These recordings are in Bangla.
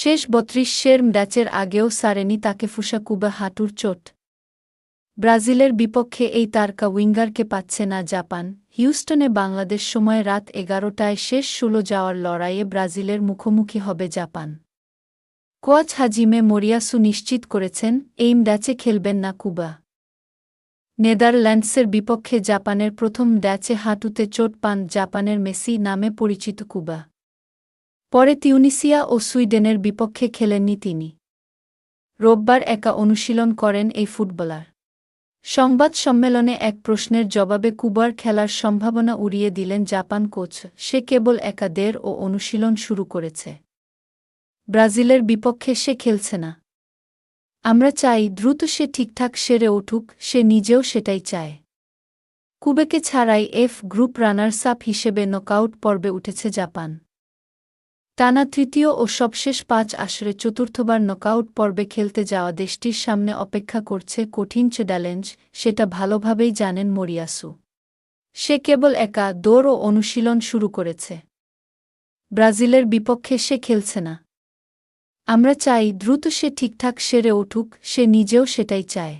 শেষ ৩২ ম্যাচের আগেও সারেনি তাকে ফুসা কুবা হাঁটুর চোট। ব্রাজিলের বিপক্ষে এই তারকা উইঙ্গারকে পাচ্ছে না জাপান। হিউস্টনে বাংলাদেশ সময় রাত ১১টায় শেষ ১৬ যাওয়ার লড়াইয়ে ব্রাজিলের মুখোমুখি হবে জাপান। কোচ হাজিমে মরিয়াসু নিশ্চিত করেছেন, এই ম্যাচে খেলবেন না কুবা। নেদারল্যান্ডসের বিপক্ষে জাপানের প্রথম ম্যাচে হাঁটুতে চোট পান জাপানের মেসি নামে পরিচিত কুবা। পরে তিউনিসিয়া ও সুইডেনের বিপক্ষে খেলেননি তিনি। রোববার একা অনুশীলন করেন এই ফুটবলার। সংবাদ সম্মেলনে এক প্রশ্নের জবাবে কুবার খেলার সম্ভাবনা উড়িয়ে দিলেন জাপান কোচ। সে কেবল একা ও অনুশীলন শুরু করেছে। ব্রাজিলের বিপক্ষে সে খেলছে না। আমরা চাই দ্রুত সে ঠিকঠাক সেরে উঠুক, সে নিজেও সেটাই চায়। কুবেকে ছাড়াই এফ গ্রুপ রানার্স আপ হিসেবে নকআউট পর্বে উঠেছে জাপান। টানা তৃতীয় ও সবশেষ ৫ আসরে চতুর্থবার নকআউট পর্বে খেলতে যাওয়া দেশটির সামনে অপেক্ষা করছে কঠিন চ্যালেঞ্জ, সেটা ভালোভাবেই জানেন মরিয়াসু। সে কেবল একা দৌড় ও অনুশীলন শুরু করেছে। ব্রাজিলের বিপক্ষে সে খেলছে না। আমরা চাই দ্রুত সে ঠিকঠাক সেরে উঠুক, সে নিজেও সেটাই চায়।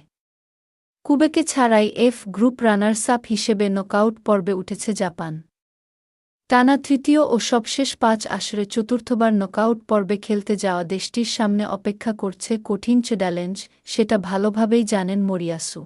কুবেকে ছাড়াই এফ গ্রুপ রানার্স আপ হিসেবে নকআউট পর্বে উঠেছে জাপান। টানা তৃতীয় ও সবশেষ ৫ আসরে চতুর্থবার নকআউট পর্বে খেলতে যাওয়া দেশটির সামনে অপেক্ষা করছে কঠিন চ্যালেঞ্জ, সেটা ভালোভাবেই জানেন মরিয়াসু।